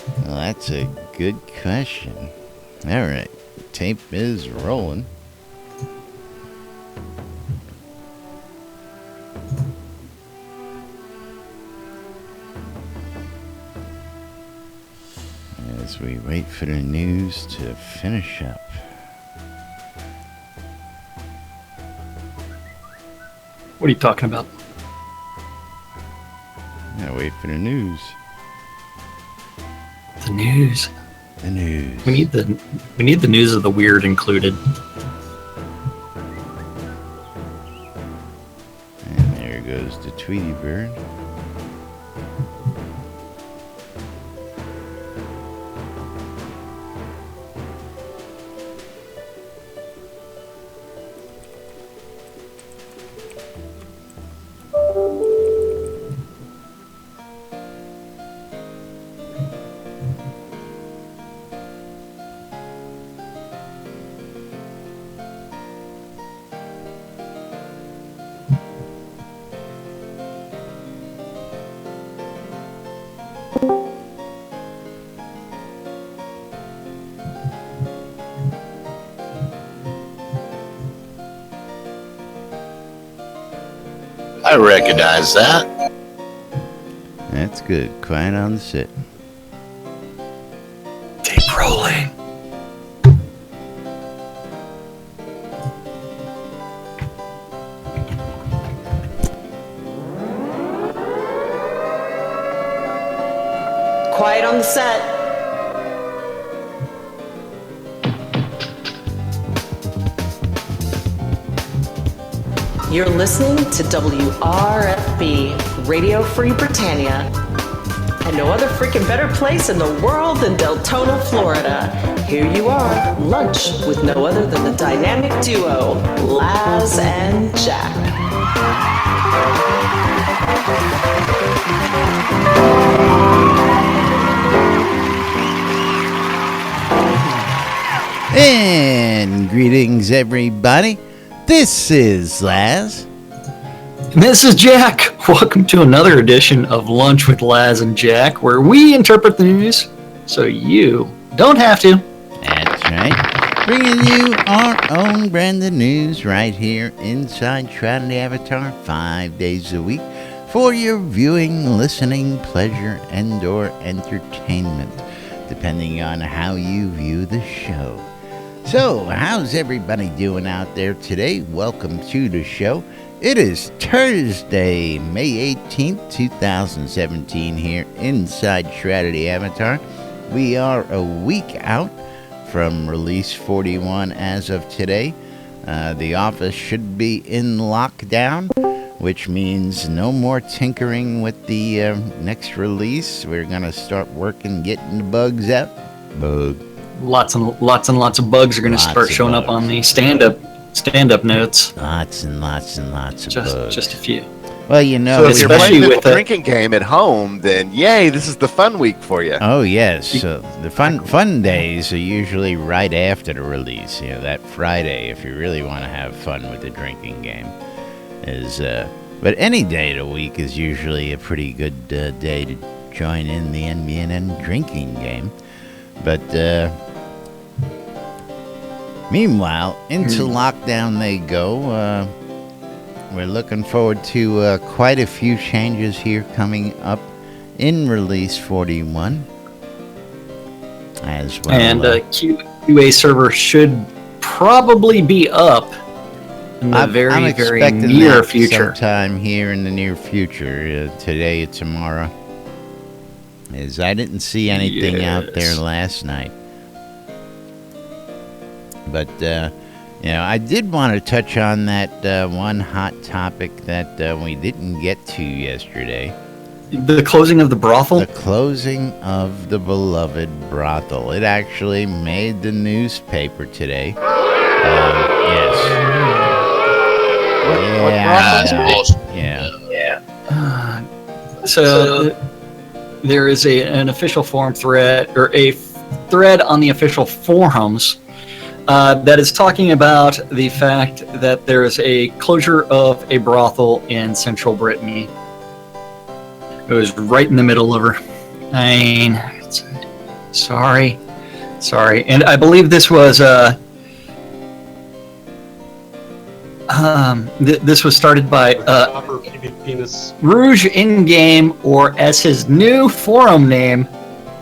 Well, that's a good question. All right, tape is rolling. As we wait for the news to finish up. What are you talking about? Yeah, wait for the news. The news. The news. We need the news of the weird included. And there goes the Tweety Bird. I recognize that. That's good. Quiet on the set. Tape rolling. Quiet on the set. You're listening to WRFB, Radio Free Britannia, and no other freaking better place in the world than Deltona, Florida. Here you are, lunch with no other than the dynamic duo, Laz and Jack. And greetings, everybody. This is Laz. And this is Jack. Welcome to another edition of Lunch with Laz and Jack, where we interpret the news so you don't have to. That's right. Bringing you our own brand of news right here inside Shroud the Avatar 5 days a week for your viewing, listening, pleasure, and or entertainment, depending on how you view the show. So, how's everybody doing out there today? Welcome to the show. It is Thursday, May 18th, 2017 here inside Shroud the Avatar. We are a week out from release 41 as of today. The office should be in lockdown, which means no more tinkering with the next release. We're going to start working, getting the bugs out. Lots and lots of bugs are going to start showing up on the stand-up notes. Lots and lots of bugs. Just a few. Well, you know, so if you're especially playing with a drinking game at home, then yay, this is the fun week for you. Oh yes, so the fun days are usually right after the release. You know, that Friday, if you really want to have fun with the drinking game, is. But any day of the week is usually a pretty good day to join in the NBNN drinking game. But meanwhile, into lockdown they go. We're looking forward to quite a few changes here coming up in release 41 as well. And QA server should probably be up in the I'm very expecting near that future. sometime here in the near future, today or tomorrow. As I didn't see anything out there last night. But, I did want to touch on that one hot topic that we didn't get to yesterday. The closing of the brothel? The closing of the beloved brothel. It actually made the newspaper today. Yes. So there is an official forum thread, or a thread on the official forums that is talking about the fact that there is a closure of a brothel in central Brittany. It was right in the middle of her. I mean, Sorry. And I believe this was this was started by Rouge in game, or as his new forum name,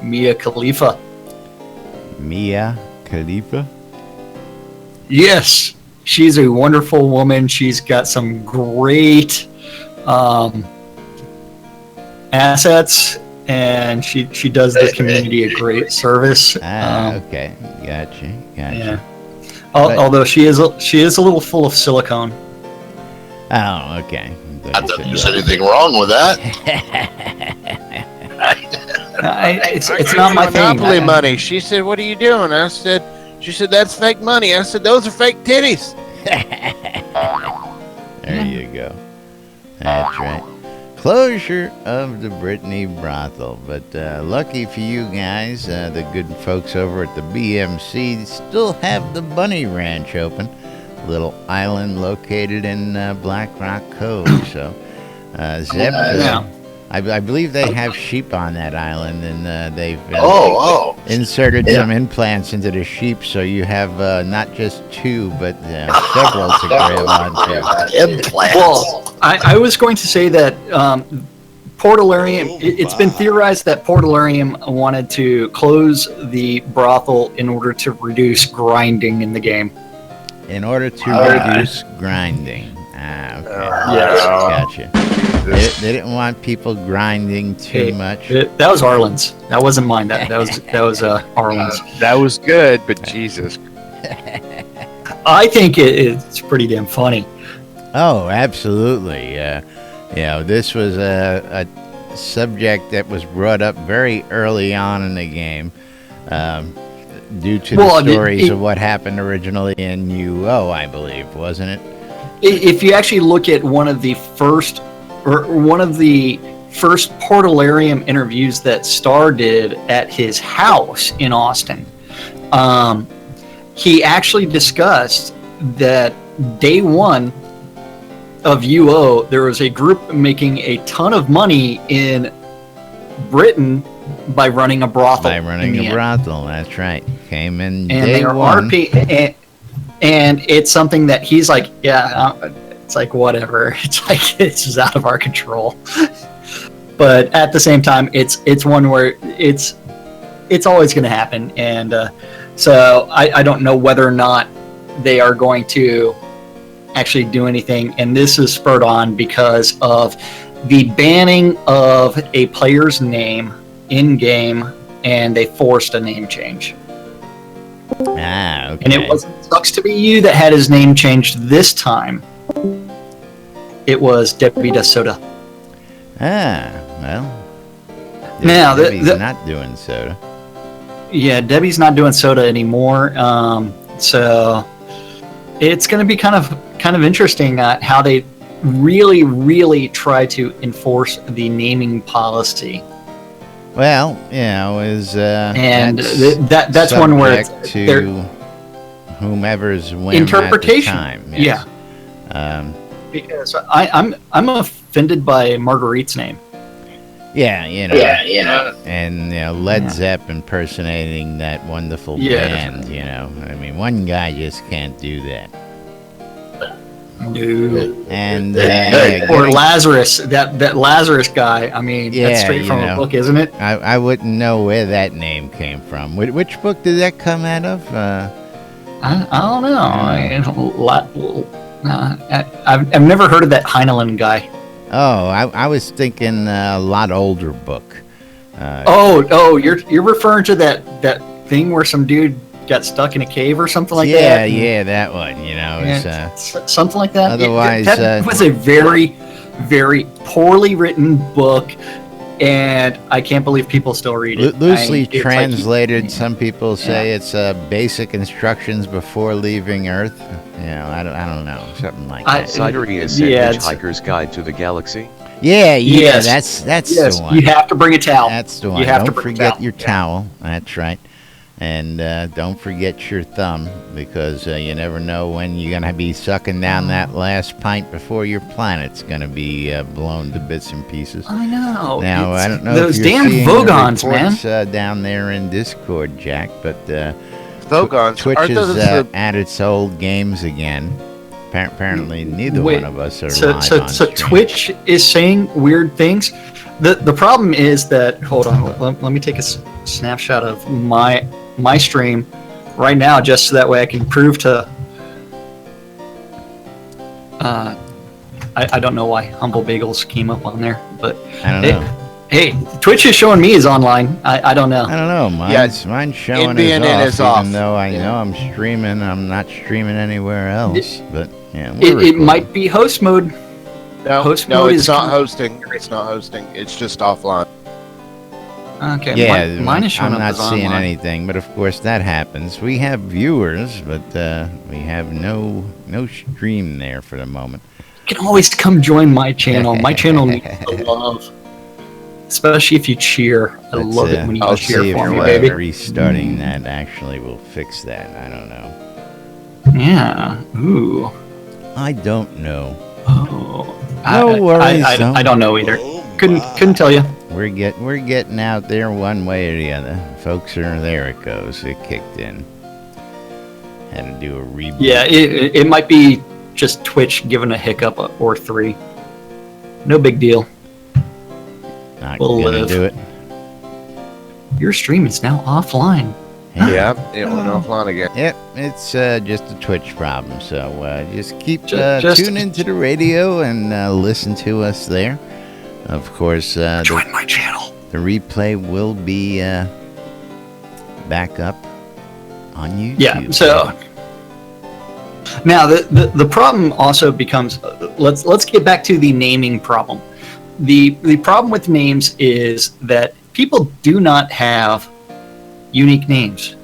Mia Khalifa. Mia Khalifa? Yes, she's a wonderful woman. She's got some great assets, and she does the community a great service. Okay, gotcha. Yeah. Although she is a little full of silicone. Oh, okay. Not that there's anything wrong with that. It's not my thing. Monopoly money. She said, "What are you doing?" She said, "That's fake money." I said, "Those are fake titties." There you go. That's right. Closure of the Brittany brothel, but lucky for you guys, the good folks over at the BMC still have the Bunnyranch open, a little island located in Black Rock Cove. So, Zep, I believe they have sheep on that island, and they've inserted some implants into the sheep, so you have not just two, but several to grab onto. Implants. Well, I was going to say that Port Areum, it's been theorized that Port Areum wanted to close the brothel in order to reduce grinding in the game. In order to reduce grinding. Okay. Yes. Gotcha. They didn't want people grinding too much. That was Arlen's. That wasn't mine. That was Arlen's. That was good, but Jesus. I think it's pretty damn funny. Oh, absolutely. This was a subject that was brought up very early on in the game due to the stories of what happened originally in UO, I believe, wasn't it? If you actually look at one of the first Portalarium interviews that Starr did at his house in Austin, he actually discussed that day one of UO, there was a group making a ton of money in Britain by running a brothel. That's right. Came in and day they are one. RP, and it's something that he's like, it's like whatever. It's like it's just out of our control. But at the same time, it's one where it's always going to happen, and so I don't know whether or not they are going to actually do anything. And this is spurred on because of the banning of a player's name in game, and they forced a name change. Okay. And it wasn't Sucks to Be You that had his name changed this time. It was Debbie Does Soda. Well. Now, Debbie's not doing soda. Yeah, Debbie's not doing soda anymore. So it's going to be kind of interesting how they really, really try to enforce the naming policy. Well, is and that's one where it's to whomever's whim interpretation. At the time. Yes. Yeah. Because I'm offended by Marguerite's name. Yeah, and Led Zepp impersonating that wonderful band. I mean, one guy just can't do that. No. And or Lazarus, that Lazarus guy. I mean, that's straight from a book, isn't it? I wouldn't know where that name came from. Which book did that come out of? I don't know. I've never heard of that Heinlein guy. Oh, I was thinking a lot older book. You're referring to that thing where some dude got stuck in a cave or something like that? Yeah, that one. Something like that. Otherwise, that was a very, very poorly written book, and I can't believe people still read it. Loosely translated, some people say it's basic instructions before leaving Earth. I don't know, something like that. Cidery is Hitchhiker's Guide to the Galaxy. That's the one. You have to bring a towel. That's the one. Don't forget your towel. That's right. And don't forget your thumb, because you never know when you're going to be sucking down that last pint before your planet's going to be blown to bits and pieces. I know. Now, I don't know those if you're damn seeing Vogons, the reports, down there in Discord, Jack, but Vogons. Twitch Aren't is those the- at its old games again. Apparently, neither one of us are live on So stream. Twitch is saying weird things. The problem is that, hold on, let me take a snapshot of my stream right now, just so that way I can prove to. I don't know why Humble Bagels came up on there, but I don't know. Hey, Twitch is showing me is online. I don't know. I don't know. Mine's showing NBNN is off, even is off. though I know I'm streaming. I'm not streaming anywhere else. But yeah, It might be host mode. No, Host no, mode it's is not hosting. It's not hosting. It's just offline. Okay, Yeah, mine is showing I'm up not as seeing online. anything. But of course that happens. We have viewers, but we have no stream there for the moment. You can always come join my channel. My channel needs the love. Especially if you cheer. I love it when you I'll cheer see if for me, you baby. restarting that actually will fix that. I don't know. Yeah. Ooh. I don't know. Oh. No worries. I don't know either. Couldn't tell you. We're getting out there one way or the other. Folks are there. It goes. It kicked in. Had to do a reboot. Yeah, it might be just Twitch giving a hiccup or 3. No big deal. Not We'll gonna live. do it. Your stream is now offline. Yeah, it went offline again. Yep, it's just a Twitch problem. So just keep Just- tune into the radio and listen to us there. Of course, Join my channel. the replay will be back up on YouTube. Yeah. So now the problem also becomes. Let's get back to the naming problem. The problem with names is that people do not have unique names.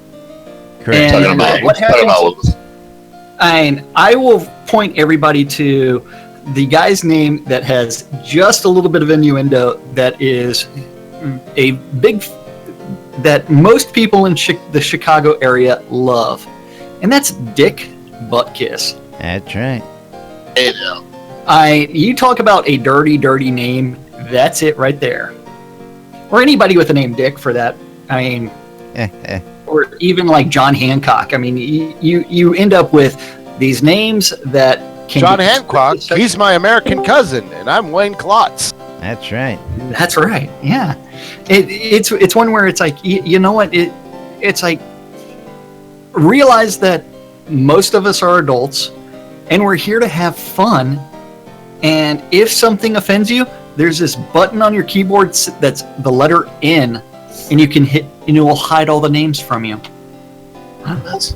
Correct. And Talking about, what talking happens? about I will point everybody to the guy's name that has just a little bit of innuendo that is a big that most people in the Chicago area love, and that's Dick Buttkiss. That's right. hey now. You talk about a dirty name. That's it right there. Or anybody with the name Dick for that. I mean, or even like John Hancock. I mean, you end up with these names that can John be- Hancock, he's my American cousin, and I'm Wayne Klotz. That's right. That's right. Yeah, it's one where it's like you know what it's like. Realize that most of us are adults, and we're here to have fun. And if something offends you, there's this button on your keyboard that's the letter N, and you can hit, and it will hide all the names from you. That's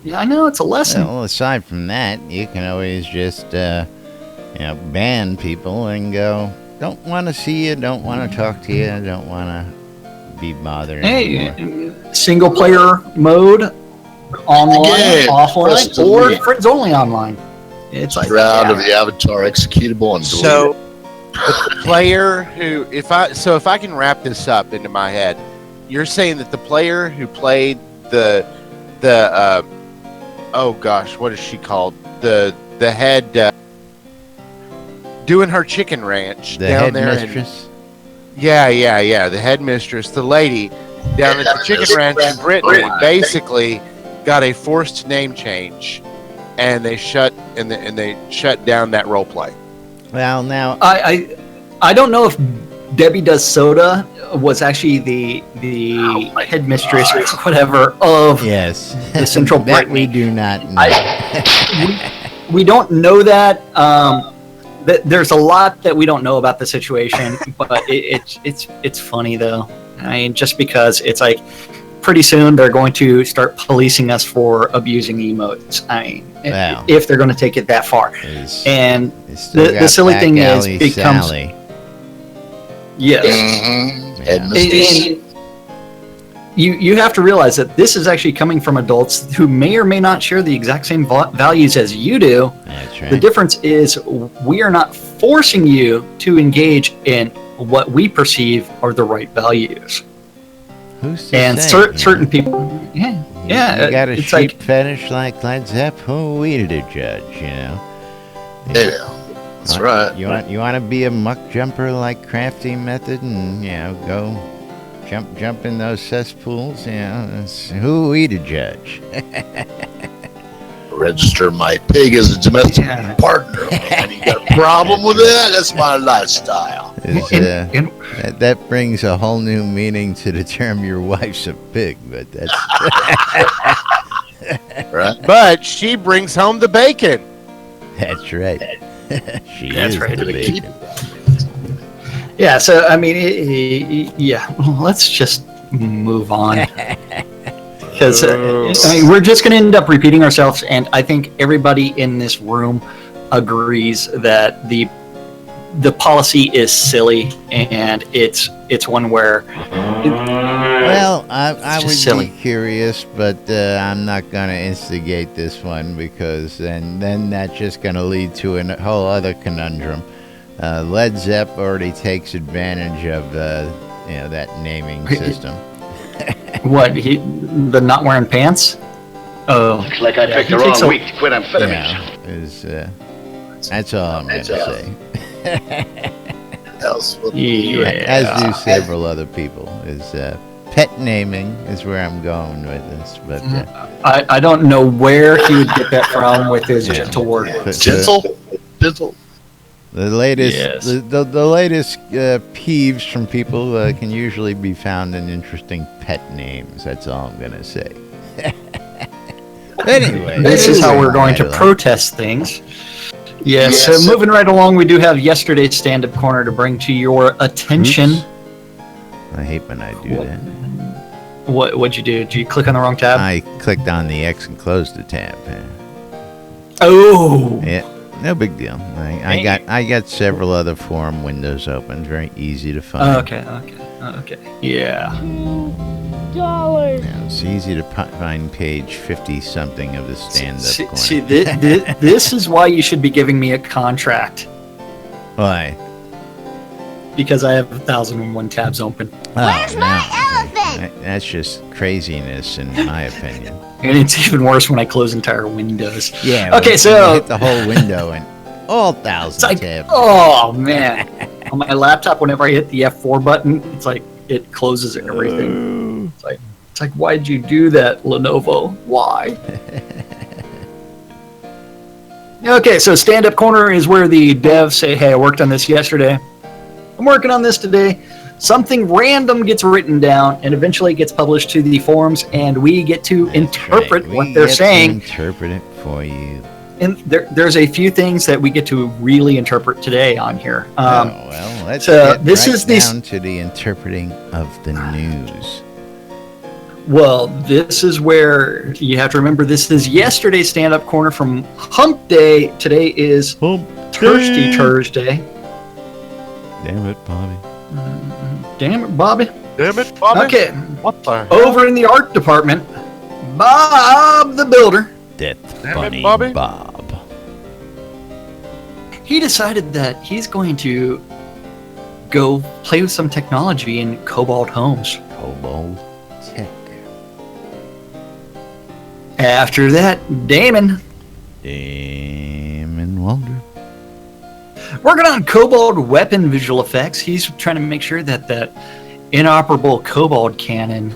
Yeah, I know it's a lesson. Well, aside from that, you can always just ban people and go, don't want to see you, don't want to talk to you, don't want to be bothered anymore. Hey, single player mode, online, Yeah, offline, first or delete. friends only online. It's like Shroud yeah. of the Avatar executable and So, the player who, if I can wrap this up into my head, you're saying that the player who played the oh gosh, what is she called? The head doing her chicken ranch The down head there. mistress? Yeah, the headmistress, the lady down at the chicken ranch in Brittany, basically got a forced name change, and they shut down that role play. Well, now, I don't know if Debbie Does Soda was actually the headmistress or whatever of yes. the Central that Brittany. we do not know. we don't know that. There's a lot that we don't know about the situation, but it's funny though. I mean, just because it's like pretty soon they're going to start policing us for abusing emotes. I mean, Wow. if they're going to take it that far. It's- And it's still the got silly Back thing is, Alley it becomes Sally. yes. Mm-hmm. Yeah. And you have to realize that this is actually coming from adults who may or may not share the exact same values as you do. That's right. The difference is we are not forcing you to engage in what we perceive are the right values. Who's to And say, certain people, yeah, You got a it's sheep like, fetish like Led Zepp? Who are we to judge, you know? Yeah. That's right. You want to be a muck jumper like Crafty Method and, you know, go jump in those cesspools, you know? Who are we to judge? Register my pig as a domestic partner. Man, you got a problem with that? That's my lifestyle. That brings a whole new meaning to the term "your wife's a pig," but that's right. But she brings home the bacon. That's right. That's is right. the bacon. Yeah, so I mean, let's just move on. Because we're just going to end up repeating ourselves, and I think everybody in this room agrees that the policy is silly, and it's one where. Well, I would silly. be curious, but I'm not going to instigate this one because then that's just going to lead to a whole other conundrum. Led Zepp already takes advantage of that naming system. What, the not wearing pants? Oh, Looks like I picked the wrong week to quit amphetamines. That's all I'm going to say. As do several other people. Pet naming is where I'm going with this, but I don't know where he would get that from with his gentle word. Gentle. The latest, Yes. the latest peeves from people can usually be found in interesting pet names. That's all I'm gonna say. Anyway, This is how we're going to protest things. Yes. So moving right along, we do have yesterday's stand-up corner to bring to your attention. Oops. I hate when I do that. What'd you do? Did you click on the wrong tab? I clicked on the X and closed the tab. Oh. Yeah. No big deal. I got several other forum windows open. Very easy to find. Okay. Yeah. Yeah, it's easy to find page 50-something of the stand-up corner. See, this is why you should be giving me a contract. Why? Because I have 1,001 tabs open. Where's my elephant? That's just craziness, in my opinion. And it's even worse when I close entire windows. Yeah. Okay, when so you hit the whole window and all 1,000 tabs. Oh man! On my laptop, whenever I hit the F4 button, it's like it closes everything. It's like, why'd you do that, Lenovo? Why? Okay, so stand-up corner is where the devs say, "Hey, I worked on this yesterday. I'm working on this today." Something random gets written down and eventually gets published to the forums, and we get to interpret what they're saying. Interpret it for you. And there's a few things that we get to really interpret today on here. Let's get down to the interpreting of the news. Well, this is where you have to remember this is yesterday's stand-up corner from Hump Day. Today is Thirsty Thursday. Damn it, Bobby. Damn it, Bobby. Okay. What the hell? Over in the art department, Bob the Builder. Death Damn it, Bunny Bobby. Bob. He decided that he's going to go play with some technology in Cobalt homes. Cobalt Tech. After that, Damon. Wonder. Working on Cobalt weapon visual effects. He's trying to make sure that that inoperable Cobalt cannon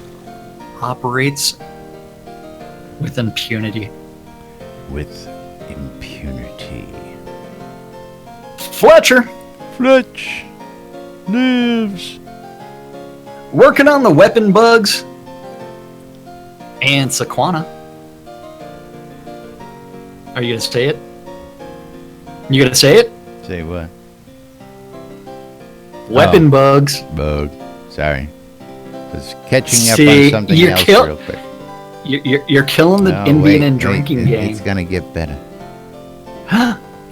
operates with impunity. With impunity. Fletch lives. working on the weapon bugs. And Sequana. Are you gonna say it? You gonna say it? Say what? Weapon bugs. Bug. Sorry. Was catching up See, on something you're else kill- real quick. You're killing the NBNN drinking game. It's gonna get better.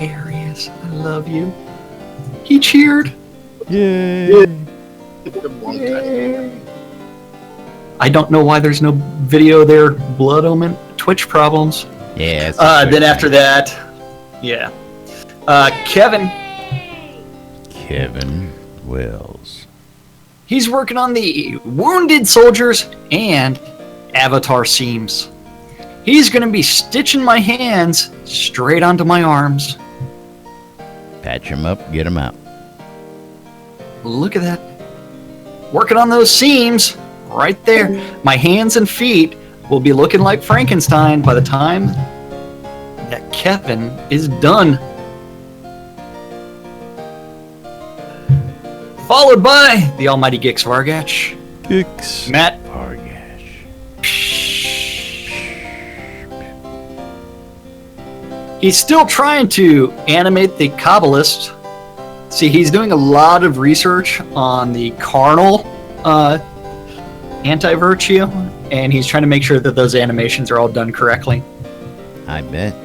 Arius, I love you. He cheered. Yay! I don't know why there's no video there. Blood Omen. Twitch problems. Yeah. It's Then after that, yeah. Kevin. Kevin Wells. He's working on the wounded soldiers and avatar seams. He's going to be stitching my hands straight onto my arms. Patch him up, get him out. Look at that. Working on those seams right there. My hands and feet will be looking like Frankenstein by the time that Kevin is done. Followed by the almighty Gix Vargach. Gix Matt. Vargach. He's still trying to animate the Kabbalist. See, he's doing a lot of research on the carnal anti-virtue, and he's trying to make sure that those animations are all done correctly. I bet.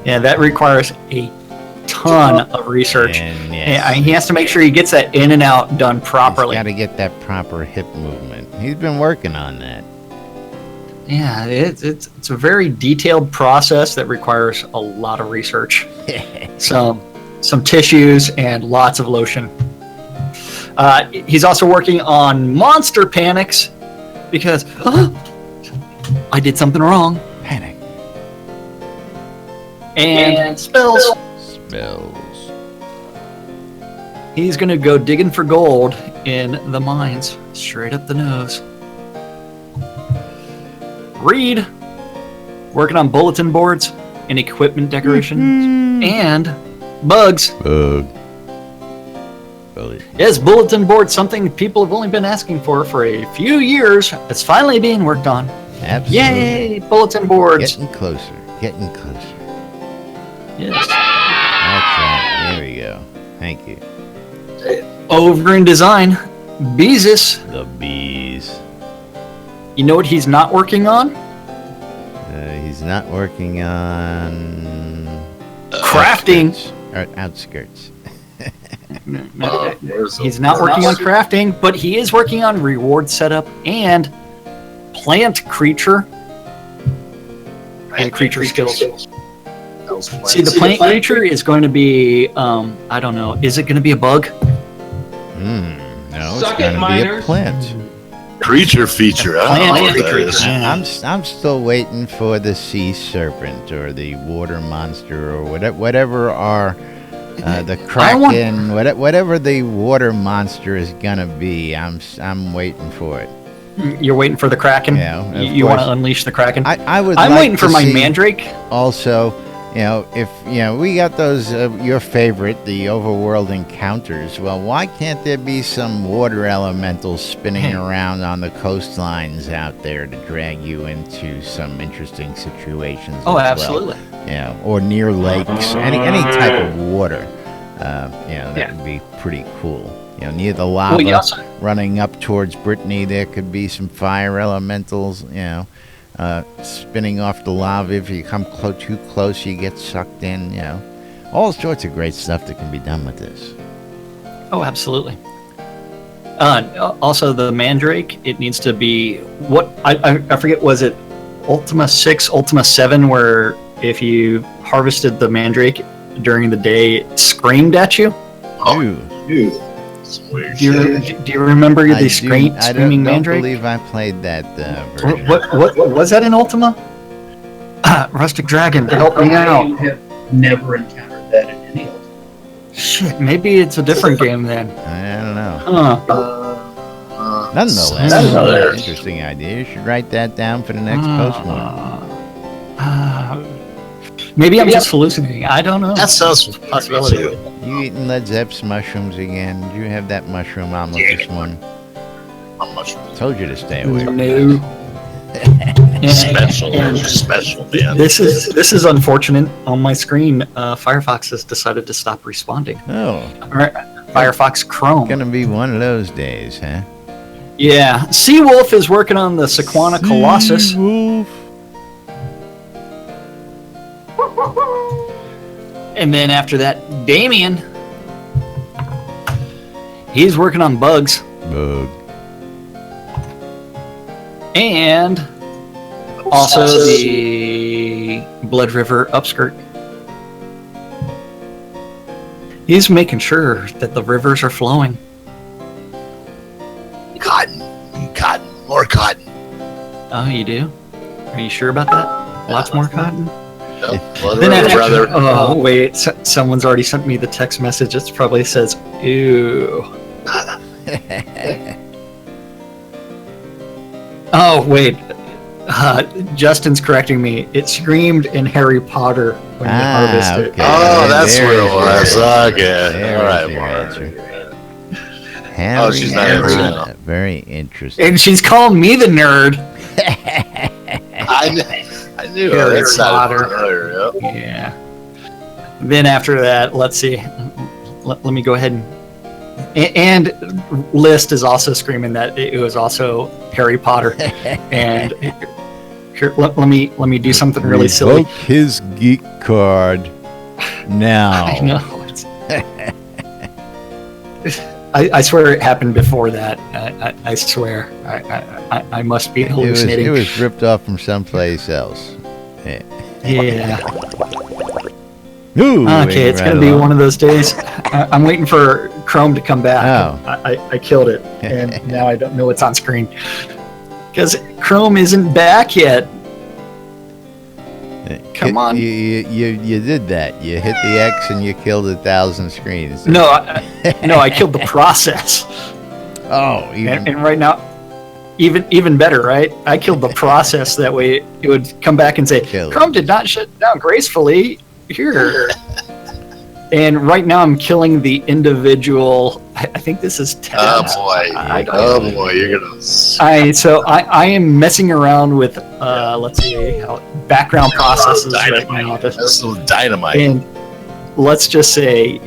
Yeah, that requires a ton of research. And And he has to make sure he gets that in and out done properly. He's got to get that proper hip movement. He's been working on that. Yeah, it's a very detailed process that requires a lot of research. Some tissues and lots of lotion. He's also working on monster panics because I did something wrong. Panic. And spells. Spells. He's going to go digging for gold in the mines, straight up the nose. Reed, working on bulletin boards and equipment decoration. And Bugs. Bug. Yes, bulletin board, something people have only been asking for a few years. It's finally being worked on. Absolutely. Yay, bulletin boards. Getting closer. Getting closer. Yes. That's right. There we go. Thank you. Over in design, Beezus. The bees. You know what he's not working on? He's not working on Crafting. Outskirts. He's not working on crafting, but he is working on reward setup and plant creature and creature skills. See, the plant creature is going to be, I don't know, is it going to be a bug? No, it's going to be a plant. Creature feature. I don't know what that is. I'm still waiting for the sea serpent or the water monster or whatever are the kraken, whatever the water monster is gonna be. I'm waiting for it. You're waiting for the kraken. Yeah, you want to unleash the kraken. I'm waiting for my mandrake. Also, if we got those your favorite, the overworld encounters. Well, why can't there be some water elementals spinning around on the coastlines out there to drag you into some interesting situations? Oh, absolutely. Or near lakes, any type of water. That would be pretty cool. Near the lava, running up towards Brittany, there could be some fire elementals. Spinning off the lava. If you come too close, you get sucked in. All sorts of great stuff that can be done with this. Oh, absolutely. Also, the Mandrake, it needs to be what I forget. Was it Ultima 6, Ultima 7, where if you harvested the Mandrake during the day, it screamed at you? Oh, dude. Do you remember the screaming Mandrake? I don't believe I played that version. What was that in Ultima? Rustic Dragon, help me out. I have never encountered that in any Ultima. Shit, maybe it's a different game then. I don't know. Nonetheless, that's an interesting idea. You should write that down for the next postmortem. Maybe I'm just hallucinating. I don't know. That sounds possible too. You eating Led Zepp's mushrooms again? Did you have that mushroom omelet this morning? Told you to stay away. No. Special, man. This is unfortunate. On my screen, Firefox has decided to stop responding. Oh. Firefox Chrome. Gonna be one of those days, huh? Yeah. Seawolf is working on the Sequana Colossus. Seawolf. And then after that, Damien. He's working on bugs. Bug. And also the Blood River upskirt. He's making sure that the rivers are flowing. More cotton. Oh, you do? Are you sure about that? Lots more cotton? Nope. Then after, oh, wait. Someone's already sent me the text message. It probably says, ew. Oh, wait. Justin's correcting me. It screamed in Harry Potter when you harvest it. Okay. Oh, that's There where it is was. your- Okay. there All is right, your Mark. answer. Harry she's not Potter. answering. Very interesting. And she's calling me the nerd. I knew Harry that sounded Potter. familiar. Yep. Yeah. Then after that, let's see. Let me go ahead and List is also screaming that it was also Harry Potter. And here, let me do something really silly. Revoke his geek card now. I know. I swear it happened before that. I swear. I must be hallucinating. It was ripped off from someplace else. Yeah. Ooh, Okay, it's right going to be along. one of those days. I'm waiting for Chrome to come back. Oh. I killed it, and now I don't know what's on screen. Because Chrome isn't back yet. Come on. You did that. You hit the X and you killed 1,000 screens. No, I killed the process. Oh, even And right now, even better, right? I killed the process. That way it would come back and say, Kill it. Chrome did not shut down gracefully. Here. And right now I'm killing the individual. I think this is tabs. Oh boy. I don't Oh know. boy. You're gonna. I am messing around with let's see how background processes right now. That's some dynamite. And let's just say,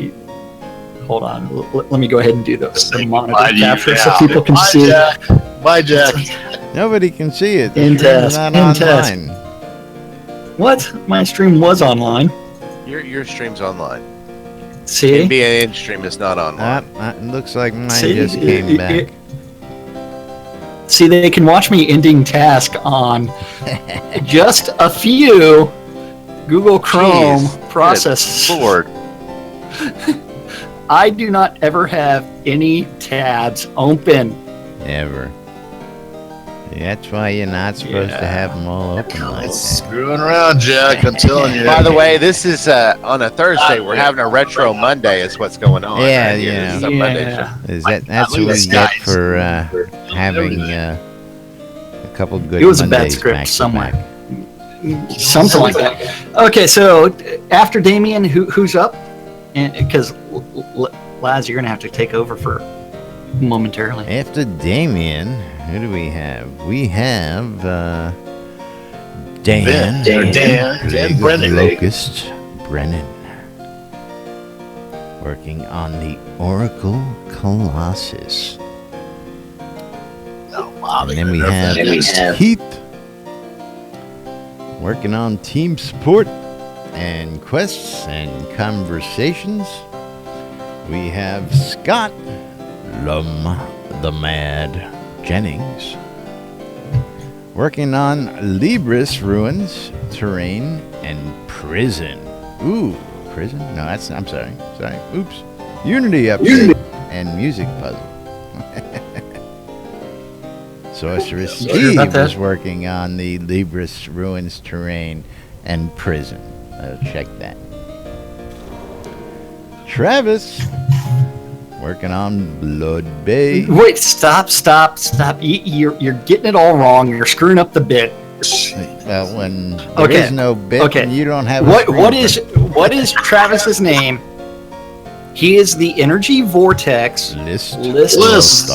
hold on, let me go ahead and do the monitor capture so people can see. Bye, Jack. nobody can see it. The In stream's test, not in test. online. What? My stream was online. Your stream's online. See? NBNN stream is not online. It looks like mine See? just came back. See, they can watch me ending task on just a few Google Chrome Jeez, processes. good Lord. I do not ever have any tabs open. Ever. That's why you're not supposed to have them all open like that. Screwing around, Jack. I'm telling you. By the way, this is on a Thursday. We're having a retro Monday. Is what's going on. Yeah, right here. yeah. This is a Monday show. That's what we get for having a couple good It was a bad Mondays script back to somewhere. back. Something like that. Okay, so after Damien, who's up? And because Laz, you're gonna have to take over for momentarily. After Damien, who do we have? We have Dan. Dan Brennan. Locust Brennan. Working on the Oracle Colossus. Oh, wow, And then we have Keith. Working on team support and quests and conversations. We have Scott the Mad Jennings working on Libris Ruins, Terrain, and Prison. Ooh, Prison? No, I'm sorry. Oops. Unity update and Music Puzzle. Sorceress Steve is working on the Libris Ruins, Terrain, and Prison. I'll check that. Travis working on Blood Bay. Wait, stop. You're getting it all wrong. You're screwing up the bit. Well, when there is no bit, and you don't have a what is Travis's name? He is the Energy Vortex List. Yes.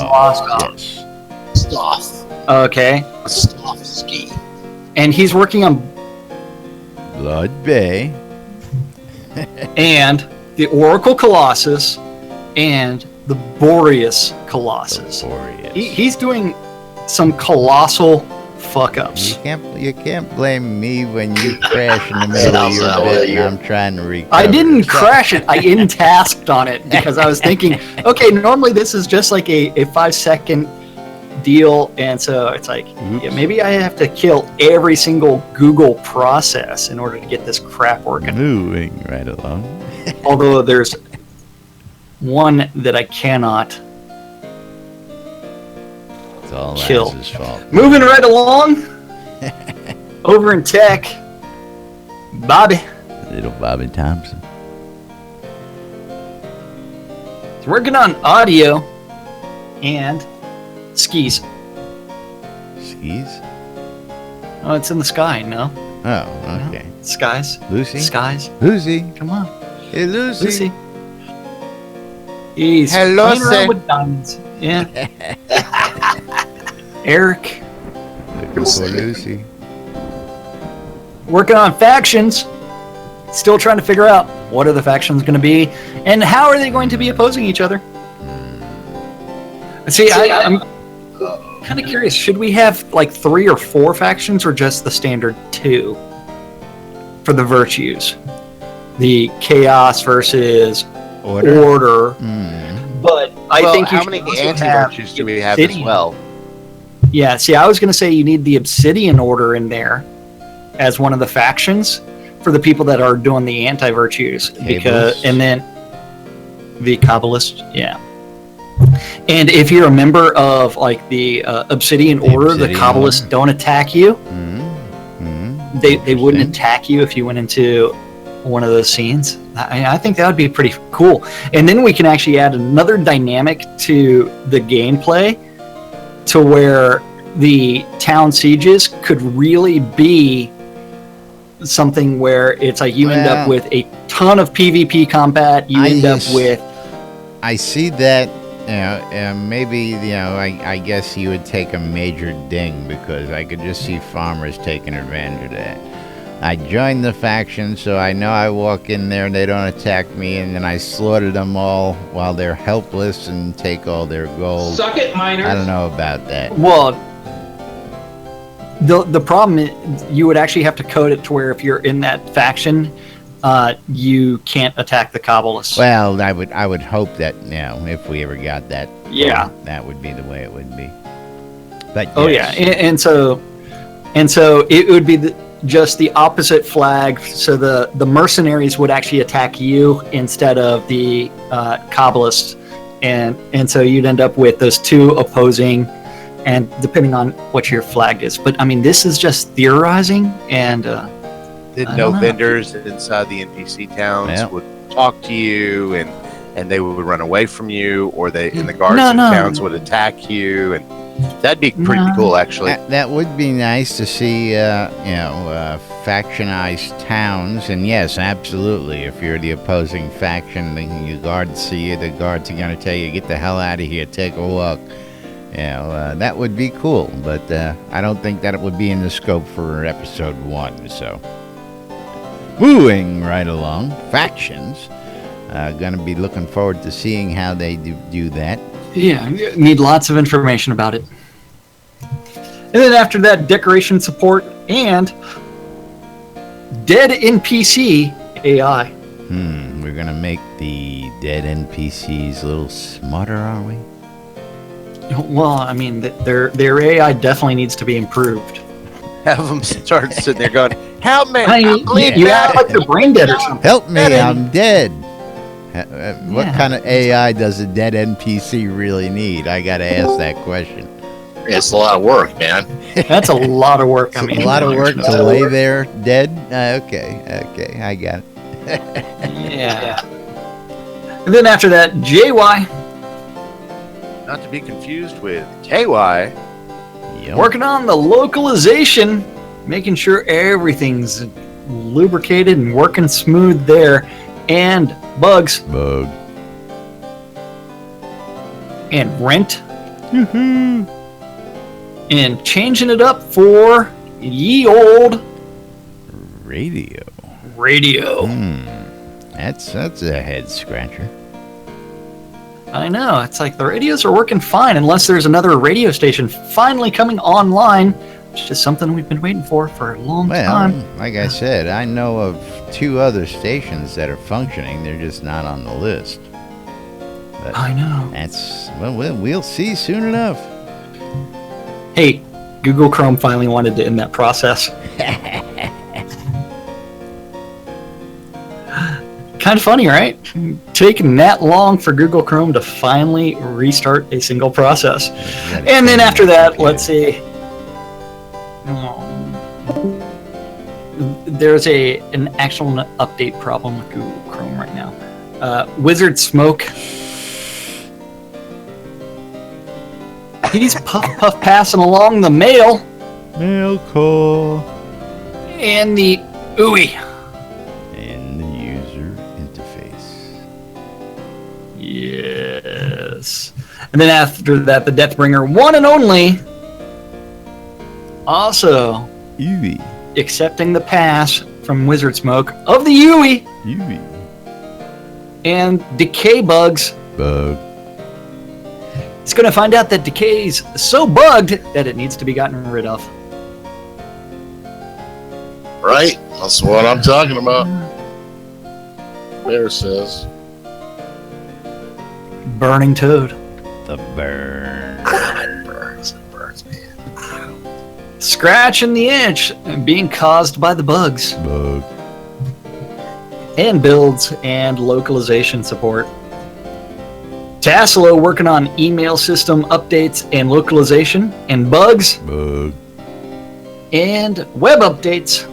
Sloth. Okay. Slothski. And he's working on Blood Bay. and the Oracle Colossus and the Boreas Colossus. He's doing some colossal fuck-ups. You can't blame me when you crash in the middle of your bit and I'm trying to recover. I didn't crash it. I in-tasked on it because I was thinking, okay, normally this is just like a 5-second deal, and so it's like, yeah, maybe I have to kill every single Google process in order to get this crap working. Moving right along. Although there's one that I cannot. all kill. Laz's fault. Moving right along. Over in tech, Bobby. Little Bobby Thompson. He's working on audio and skis. Skis? Oh, it's in the sky, no? Oh, okay. No. Skies. Lucy? Skies. Lucy? Come on. Hey, Lucy. Lucy. He's Hello, playing around sir. with diamonds. Yeah. Eric. Looking for Lucy. Working on factions. Still trying to figure out what are the factions going to be and how are they going to be opposing each other. See, I'm kind of curious. Should we have like 3 or 4 factions or just the standard 2 for the virtues? The chaos versus order. But I think how many anti-virtues do we have as well? Yeah, see, I was going to say you need the Obsidian Order in there as one of the factions for the people that are doing the anti-virtues. And then the Kabbalists, yeah. And if you're a member of like the Obsidian Order, the Kabbalists don't attack you. They wouldn't attack you if you went into one of those scenes. I think that would be pretty cool. And then we can actually add another dynamic to the gameplay to where the town sieges could really be something where it's like you end up with a ton of PvP combat. You end up with... I see that, maybe, I guess you would take a major ding because I could just see farmers taking advantage of that. I joined the faction, so I know I walk in there and they don't attack me, and then I slaughter them all while they're helpless and take all their gold. Suck it, miners. I don't know about that. Well, the problem is you would actually have to code it to where if you're in that faction, you can't attack the Kabbalists. Well, I would hope that, if we ever got that, yeah, that would be the way it would be. But oh yes. Yeah, and so it would be just the opposite flag. So the mercenaries would actually attack you instead of the Kabbalists, and so you'd end up with those 2 opposing. And depending on what your flag is. But, I mean, this is just theorizing, and... Didn't know vendors inside the NPC towns would talk to you, and they would run away from you, or in the guards in towns would attack you, and that'd be pretty cool, actually. That would be nice to see, factionized towns, and yes, absolutely, if you're the opposing faction, and your guards see you, the guards are going to tell you, get the hell out of here, take a walk. That would be cool, but I don't think that it would be in the scope for episode 1, so. Moving right along, factions. Gonna be looking forward to seeing how they do that. Yeah, need lots of information about it. And then after that, decoration support and dead NPC AI. We're gonna make the dead NPCs a little smarter, are we? Well, I mean, their AI definitely needs to be improved. Have them start sitting there going, "Help me! You act like they're brain dead or something. Help me! I'm dead." What kind of AI does a dead NPC really need? I gotta ask that question. It's a lot of work, man. That's a lot of work. A lot of work to lay there dead. Okay, I got it. Yeah. And then after that, JY. Not to be confused with KY. Yep. Working on the localization, making sure everything's lubricated and working smooth there. And bugs. Bug. And rent. And changing it up for ye old radio. That's a head scratcher. I know. It's like the radios are working fine unless there's another radio station finally coming online, which is something we've been waiting for a long time. Like I said, I know of 2 other stations that are functioning. They're just not on the list. But I know. We'll see soon enough. Hey, Google Chrome finally wanted to end that process. Kind of funny, right? taken that long for Google Chrome to finally restart a single process. And then after that, let's see. There's an actual update problem with Google Chrome right now. Wizard Smoke. He's puff passing along the mail. Mail call. And the ooey. And the user interface. Yes. And then after that, the Deathbringer, one and only, also Eevee. Accepting the pass from Wizard Smoke of the Eevee. And Decay Bugs. Bug. It's going to find out that Decay's so bugged that it needs to be gotten rid of. Right? That's what I'm talking about. Bear says. Burning Toad. The burn. It burns, man. Scratch and the Itch being caused by the bugs. Bug. And builds and localization support. Tassilo working on email system updates and localization and bugs. Bug. And web updates.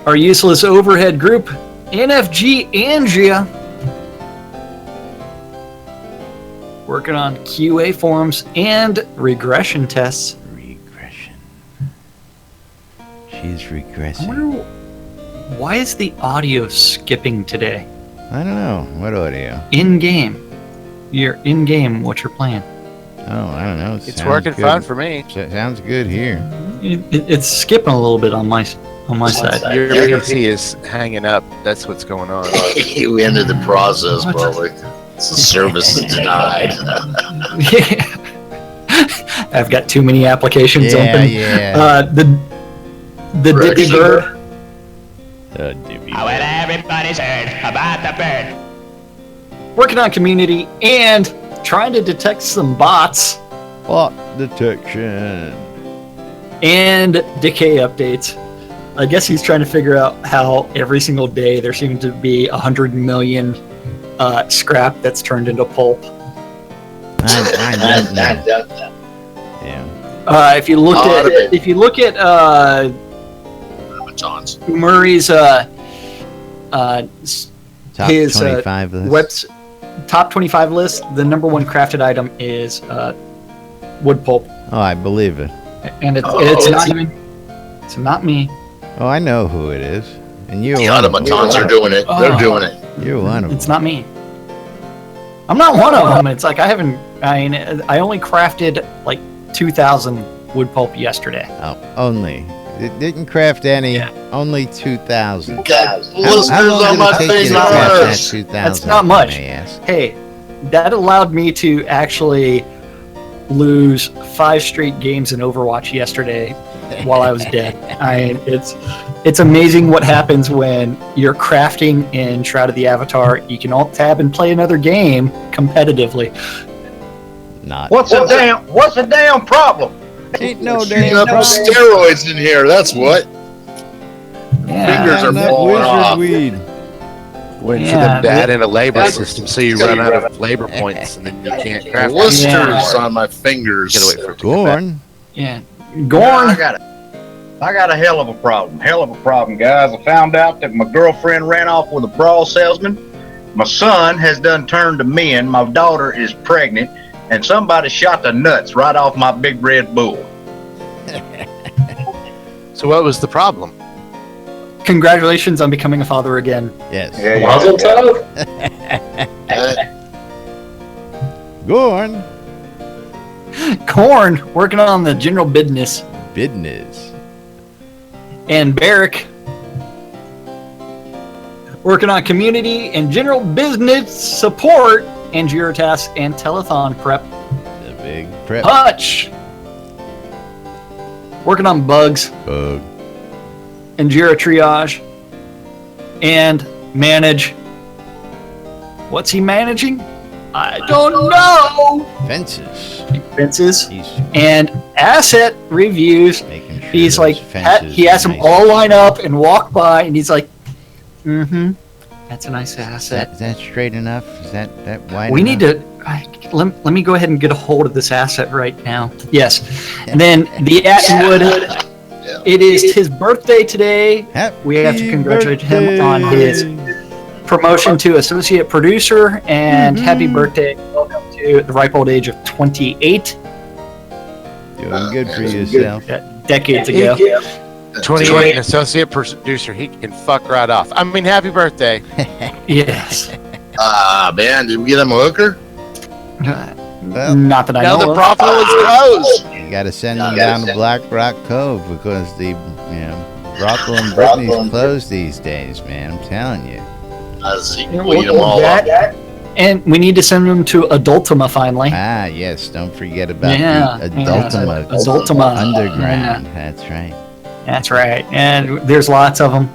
Our useless overhead group, NFG Andrea, working on QA forums and regression tests. Regression. She's regressing. I wonder, why is the audio skipping today? I don't know. What audio? In-game. You're in-game, what you're playing. Oh, I don't know. It's working fine for me. Sounds good here. It's skipping a little bit on my side. Your PC is hanging up. That's what's going on. We ended the process, probably. The service is denied. I've got too many applications open. Yeah. The Dippy Bird. Well, everybody's heard about the bird. Working on community and trying to detect some bots. Bot detection. And decay updates. I guess he's trying to figure out how every single day there seems to be 100 million scrap that's turned into pulp. Yeah. If you look at Murray's Top his 25 list. Top 25 list, the number one crafted item is wood pulp. Oh, I believe it. And it's not me. Oh, I know who it is. And you're The one of them. automatons are doing it. They're doing it. You're one of them. It's not me. I'm not one of them. It's like I only crafted like 2,000 wood pulp yesterday. Oh, only. It didn't craft any. Yeah. Only 2,000. Listeners How long on did my it take face you to craft that hurts. 2,000? That's not much. I may ask? Hey, that allowed me to actually lose 5 straight games in Overwatch yesterday while I was dead. It's amazing what happens when you're crafting in Shroud of the Avatar. You can alt tab and play another game competitively. Not. What's the damn problem? Ain't no Shooting damn up problem. steroids in here. That's what. Yeah. Fingers are That falling wizard off. weed. Waiting for them to add in a labor system so you run out of labor points and then you can't craft. Blisters on my fingers. Gotta wait for it to come back. Gorn. Yeah. I Gorn. got a hell of a problem. Hell of a problem, guys. I found out that my girlfriend ran off with a bra salesman. My son has done turned to men. My daughter is pregnant. And somebody shot the nuts right off my big red bull. So what was the problem? Congratulations on becoming a father again. Yes. Mazel tov. Gorn. Corn working on the general business. Business. And Barrick working on community and general business support and Jira tasks and telethon prep. The big prep. Hutch working on bugs Bug. and Jira triage and manage. What's he managing? I don't know. Fences. Fences He's and asset reviews. making sure He's those like, fences he has are them nice. all line up and walk by, and he's like, That's a nice asset. Is that straight enough? Is that wide We enough? need to. Let me go ahead and get a hold of this asset right now. Yes. And then the Atwood. It is his birthday today. We have to congratulate him on his promotion to associate producer, and happy birthday. Welcome to the ripe old age of 28. Doing good for yourself. Decades ago. 28, an associate producer. He can fuck right off. I mean, happy birthday. Yes. Man, did we get him a hooker? Not that I know the of. brothel is closed. You got to send them down to Black Rock Cove because the brothel in Brittany's closed these days, man. I'm telling you. We eat them all up. And we need to send them to Adultima finally. Ah, yes. Don't forget about the Adultima, Adultima Underground. That's right. That's right. And there's lots of them.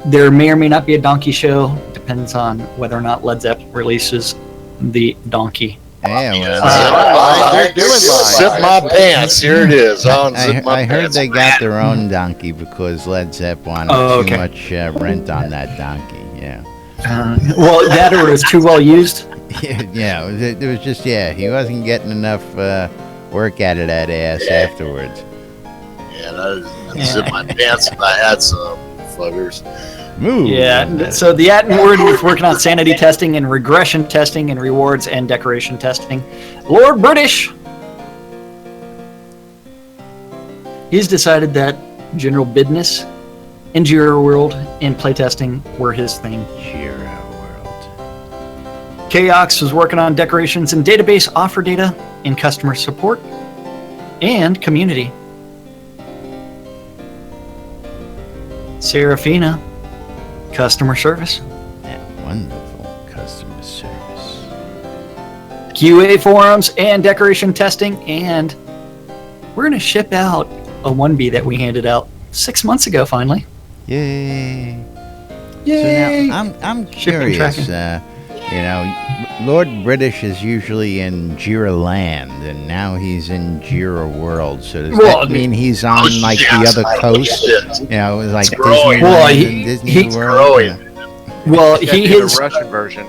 There may or may not be a donkey show. Depends on whether or not Led Zeppelin releases the donkey. Yeah, well, they're doing live. Zip my pants. Here it is. I heard they got their own donkey because Led Zepp wanted too much rent on that donkey. Yeah. Well, that or it's too well used. Yeah, it was just he wasn't getting enough work out of that ass afterwards. Yeah, I'd zip my pants if I had some fuckers. Move. Yeah, so the Atwood is working on sanity testing and regression testing and rewards and decoration testing. Lord British, he's decided that general business and Jira World and playtesting were his thing. Jira World. Chaos was working on decorations and database offer data and customer support and community. Serafina, customer service. That wonderful customer service. QA forums and decoration testing, and we're going to ship out a 1B that we handed out 6 months ago finally. Yay. Yay! So now, I'm curious, Lord British is usually in Jira Land, and now he's in Jira World. So does that mean he's on the other coast? Like Disney World. Growing. Well, he is a Russian version.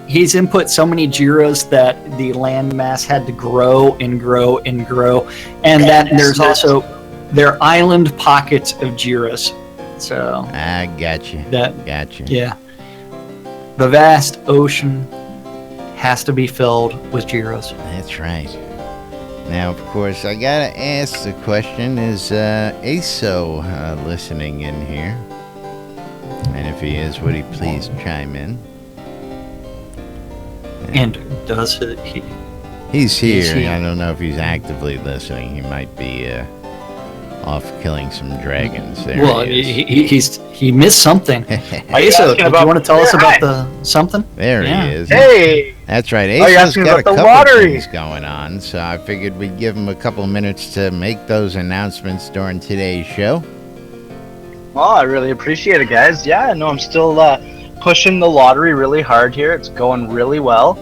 He's input so many Jiras that the landmass had to grow and grow and grow, and that there's also their island pockets of Jiras. So I gotcha. Gotcha. Yeah. The vast ocean has to be filled with Jiras. That's right. Now, of course, I gotta ask the question: is ASO listening in here? And if he is, would he please chime in? And does he? He's here. I don't know if he's actively listening. He might be off killing some dragons. There he missed something. ASO, do you want to tell us about the something? There he is. Hey! That's right. ASO's got a couple of things going on, so I figured we'd give him a couple of minutes to make those announcements during today's show. Well, I really appreciate it, guys. Yeah, no, I'm still pushing the lottery really hard here. It's going really well.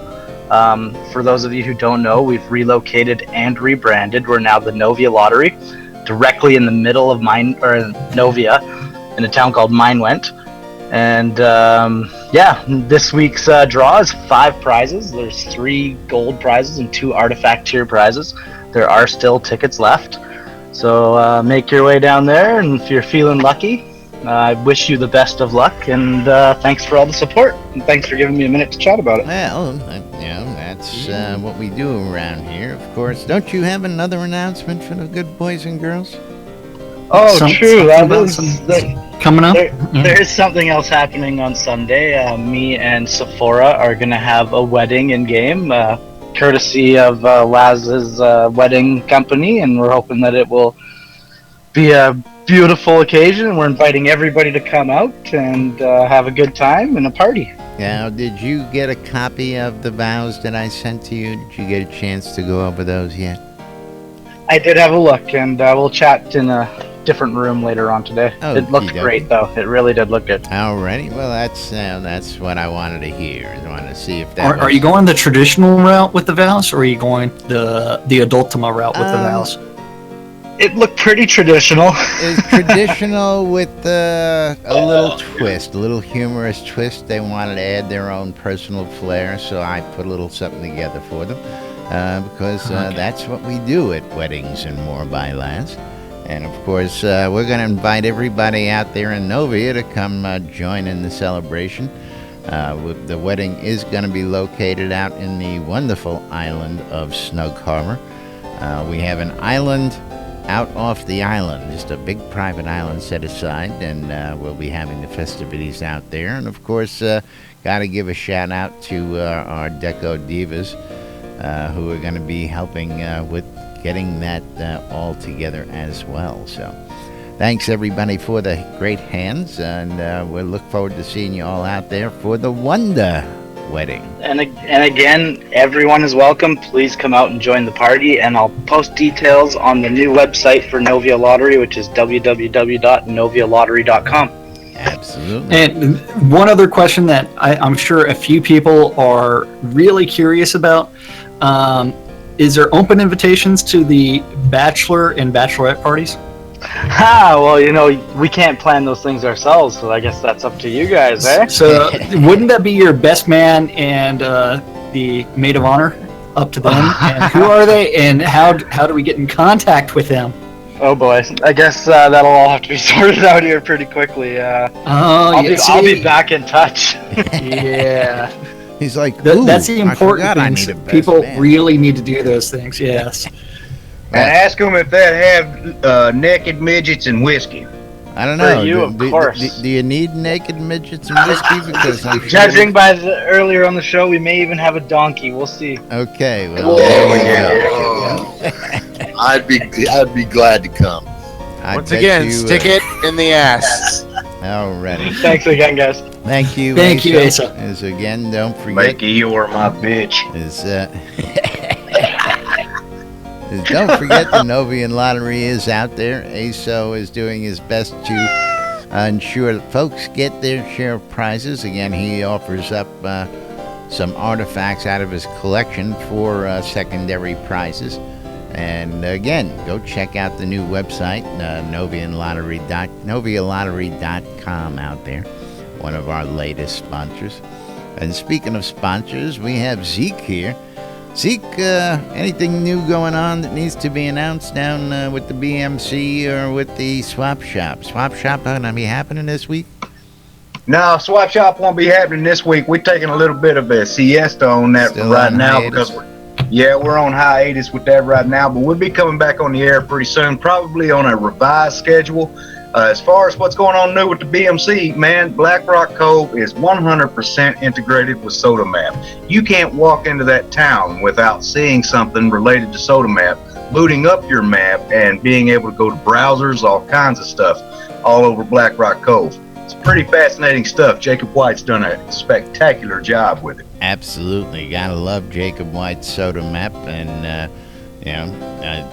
For those of you who don't know, we've relocated and rebranded. We're now the Novia Lottery, directly in the middle of Novia, in a town called Minewent. And this week's draw is 5 prizes. There's 3 gold prizes and 2 artifact tier prizes. There are still tickets left. So make your way down there, and if you're feeling lucky, I wish you the best of luck, and thanks for all the support, and thanks for giving me a minute to chat about it. Well, that's what we do around here, of course. Don't you have another announcement for the good boys and girls? Oh, true. That is coming up. There is something else happening on Sunday. Me and Sephora are going to have a wedding in game, courtesy of Laz's wedding company, and we're hoping that it will be a beautiful occasion. We're inviting everybody to come out and have a good time and a party. Now, did you get a copy of the vows that I sent to you? Did you get a chance to go over those yet? I did have a look, and we'll chat in a different room later on today. It looked great, though. It really did look good. Alrighty, well, that's what I wanted to hear. I wanted to see if that. Are you going the traditional route with the vows, or are you going the Adultima route with the vows? It looked pretty traditional. It's traditional with a little twist, a little humorous twist. They wanted to add their own personal flair, so I put a little something together for them because that's what we do at weddings and more by lads. And of course, we're going to invite everybody out there in Novia to come join in the celebration. The wedding is going to be located out in the wonderful island of Snug Harbor. We have an island out off the island, just a big private island set aside, and we'll be having the festivities out there. And of course, got to give a shout out to our Deco Divas who are going to be helping with getting that all together as well. So thanks everybody for the great hands, and we'll look forward to seeing you all out there for the Wonder Wedding. And again, everyone is welcome. Please come out and join the party, and I'll post details on the new website for Novia Lottery, which is www.novialottery.com. Absolutely. And one other question that I'm sure a few people are really curious about, is there open invitations to the bachelor and bachelorette parties? Well, we can't plan those things ourselves, so I guess that's up to you guys, eh? So wouldn't that be your best man and the maid of honor? Up to them. And who are they, and how do we get in contact with them? Oh boy, I guess that'll all have to be sorted out here pretty quickly. I'll be back in touch. Yeah. He's like, that's the important things. People really need to do those things. Yes. And ask them if they have naked midgets and whiskey. I don't know. For you, of course. Do you need naked midgets and whiskey? Because I'm judging by the earlier on the show, we may even have a donkey. We'll see. Okay. Well, I'd be glad to come. Once again, stick it in the ass. Alrighty. Thanks again, guys. Thank you. Thank you, Asa. As again, don't forget. Mikey, you are my bitch. Don't forget the Novian Lottery is out there. ASO is doing his best to ensure that folks get their share of prizes. Again, he offers up some artifacts out of his collection for secondary prizes. And again, go check out the new website, novialottery.com out there. One of our latest sponsors. And speaking of sponsors, we have Zeke here. Zeke, anything new going on that needs to be announced down with the BMC or with the Swap Shop? Swap Shop going to be happening this week? No, Swap Shop won't be happening this week. We're taking a little bit of a siesta on that now because we're on hiatus with that right now. But we'll be coming back on the air pretty soon, probably on a revised schedule. As far as what's going on new with the BMC, man, Black Rock Cove is 100% integrated with SodaMap. You can't walk into that town without seeing something related to SodaMap, booting up your map, and being able to go to browsers, all kinds of stuff, all over Black Rock Cove. It's pretty fascinating stuff. Jacob White's done a spectacular job with it. Absolutely. Gotta love Jacob White's SodaMap, and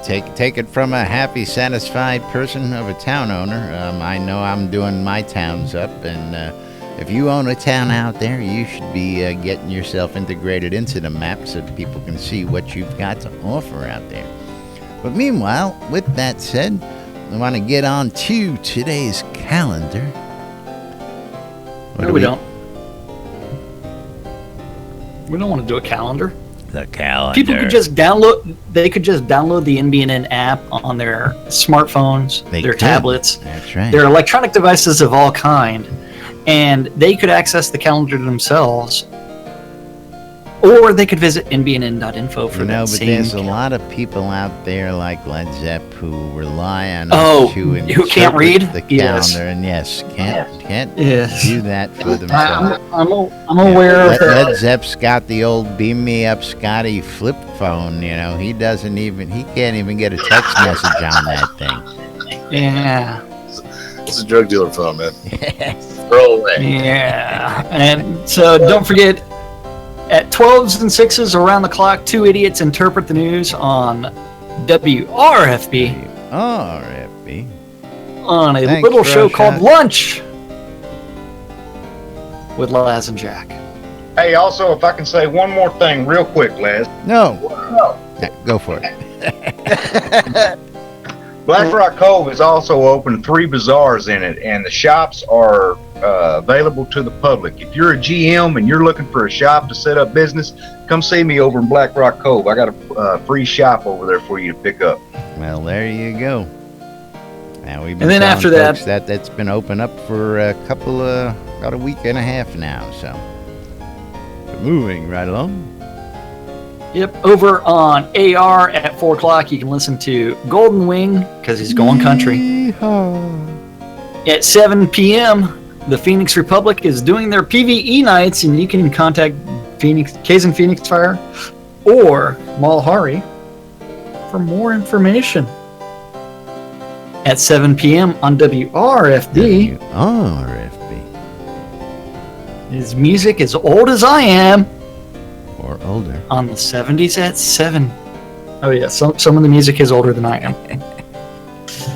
take it from a happy, satisfied person of a town owner. I know I'm doing my towns up, and if you own a town out there, you should be getting yourself integrated into the map so that people can see what you've got to offer out there. But meanwhile, with that said, I want to get on to today's calendar. No, we don't. We don't want to do a calendar. The calendar. People could just download. They could just download the NBNN app on their smartphones, their tablets, That's right. their electronic devices of all kind, and they could access the calendar themselves. Or they could visit nbnn.info for that but same there's a lot of people out there like Led Zepp who rely on us to who can't read the calendar, and can't do that for themselves. I'm aware of that. Led Zepp's got the old Beam Me Up Scotty flip phone. He can't even get a text message on that thing. Yeah. It's a drug dealer phone, man. Throw away. Yeah, and so don't forget. At 12s and 6s around the clock, two idiots interpret the news on WRFB. On a little show called Lunch with Laz and Jack. Hey, also, if I can say one more thing real quick, Laz. No. Go for it. Black Rock Cove has also opened 3 bazaars in it, and the shops are available to the public. If you're a GM and you're looking for a shop to set up business, come see me over in Black Rock Cove. I got a free shop over there for you to pick up. Well, there you go. Now we've been And then telling after folks that's been open up for about a week and a half now. So moving right along. Yep, over on AR at 4 o'clock, you can listen to Golden Wing because he's going country. Yeehaw. At 7 p.m., the Phoenix Republic is doing their PvE nights, and you can contact Kaizen Phoenix Fire or Malhari for more information. At 7 p.m. on WRFB. His music is old as I am. Or older. On the 70s at 7. Oh, yeah. Some of the music is older than I am.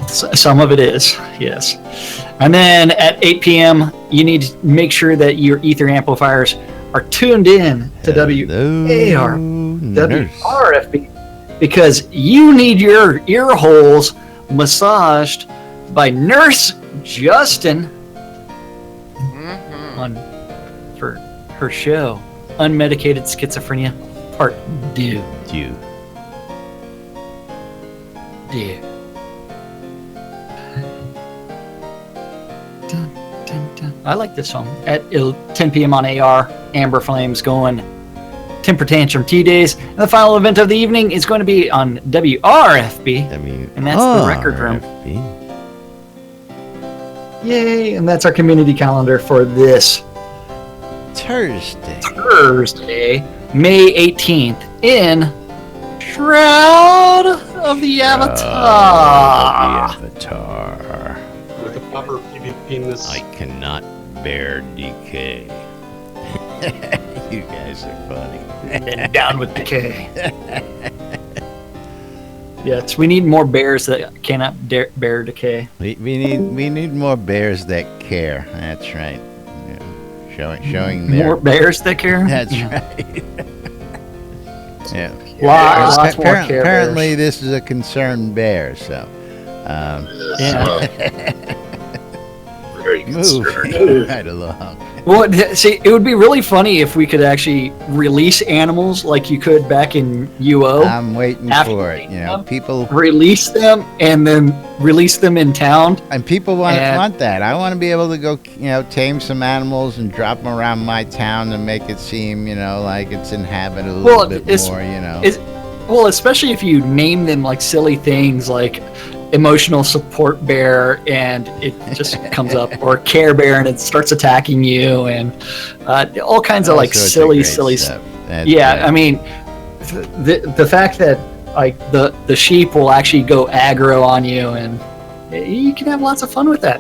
Some of it is, yes. And then at 8 p.m., you need to make sure that your ether amplifiers are tuned in to WRFB, because you need your ear holes massaged by Nurse Justin for her show, Unmedicated Schizophrenia, Part 2. Dun, dun, dun. I like this song. At 10 p.m. on AR, Amber Flames going Temper Tantrum T-Days. And the final event of the evening is going to be on WRFB, and that's the Record Room. Yay! And that's our community calendar for this Thursday, May 18th in Shroud of the Avatar. With a proper PvP-ness. I cannot bear decay. You guys are funny. And down with decay. Yes, we need more bears that cannot bear decay. We need more bears that care. That's right. Yeah. Showing more bears that care. That's right. Yeah. Lots more care. Apparently, this is a concerned bear. So. Very Moving right along. Well, see, it would be really funny if we could actually release animals like you could back in UO. I'm waiting for it. You know, people release them and then release them in town. And people want that. I want to be able to go, tame some animals and drop them around my town and make it seem, like it's inhabited a little bit more. Well, especially if you name them like silly things like emotional support bear and it just comes up, or care bear and it starts attacking you, and all kinds of like silly stuff. I mean, the fact that like the sheep will actually go aggro on you, and you can have lots of fun with that.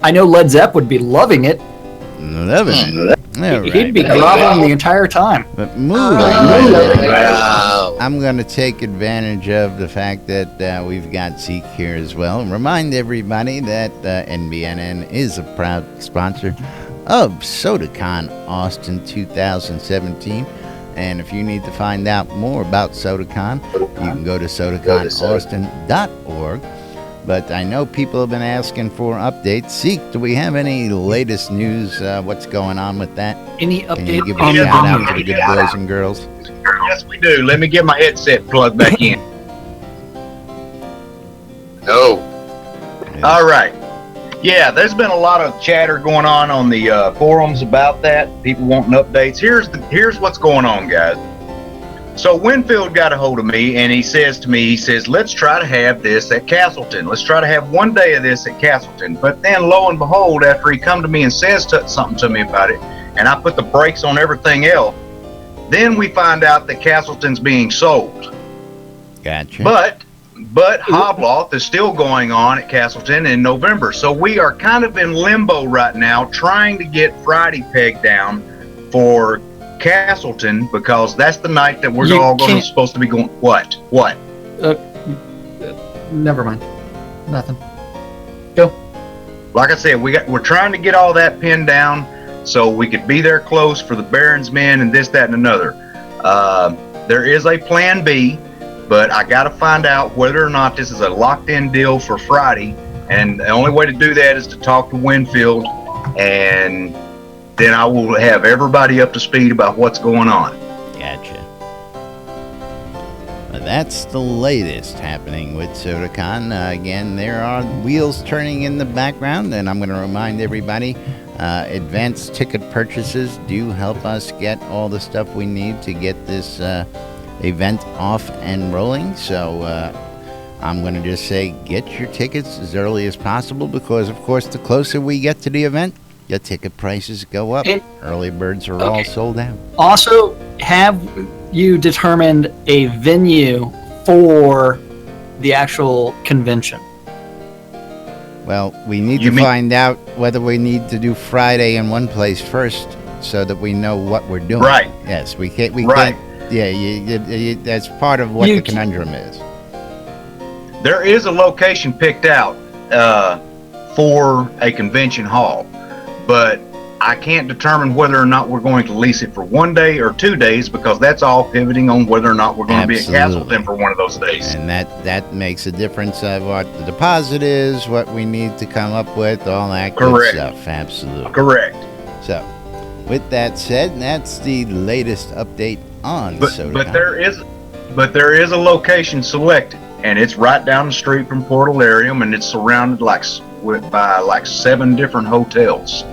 I know Led Zepp would be loving it. He'd be groveling the entire time. But I'm going to take advantage of the fact that we've got Zeke here as well, and remind everybody that NBNN is a proud sponsor of SodaCon Austin 2017. And if you need to find out more about SodaCon, you can go to sodaconaustin.org. But I know people have been asking for updates. Zeke, do we have any latest news? What's going on with that? Any update? Can you give a shout out to the good boys and girls? Yes, we do. Let me get my headset plugged back in. No. All right. Yeah, there's been a lot of chatter going on the forums about that. People wanting updates. Here's what's going on, guys. So Winfield got a hold of me, and he says to me, let's try to have this at Castleton. Let's try to have one day of this at Castleton. But then, lo and behold, after he come to me and says something to me about it, and I put the brakes on everything else, then we find out that Castleton's being sold. Gotcha. But Hobloth is still going on at Castleton in November. So we are kind of in limbo right now, trying to get Friday pegged down for Castleton, because that's the night that we're supposed to be going. What? Never mind. Nothing. Go. Like I said, we're trying to get all that pinned down so we could be there close for the Baron's men and this, that, and another. There is a plan B. but I got to find out whether or not this is a locked-in deal for Friday. And the only way to do that is to talk to Winfield, and then I will have everybody up to speed about what's going on. Gotcha. Well, that's the latest happening with SodaCon. Again, there are wheels turning in the background, and I'm going to remind everybody, advanced ticket purchases do help us get all the stuff we need to get this event off and rolling. So I'm going to just say get your tickets as early as possible, because, of course, the closer we get to the event, the ticket prices go up. And early birds are all sold out. Also, have you determined a venue for the actual convention? Well, we need to find out whether we need to do Friday in one place first, so that we know what we're doing. Right. Yes, we can't. Yeah, that's part of what the conundrum is. There is a location picked out for a convention hall, but I can't determine whether or not we're going to lease it for 1 day or 2 days, because that's all pivoting on whether or not we're going to be at Castleton for one of those days. And that makes a difference of what the deposit is, what we need to come up with, all that good stuff. Absolutely. Correct. So, with that said, that's the latest update on SodaCon. But there is a location selected, and it's right down the street from Portal Areum, and it's surrounded by 7 different hotels.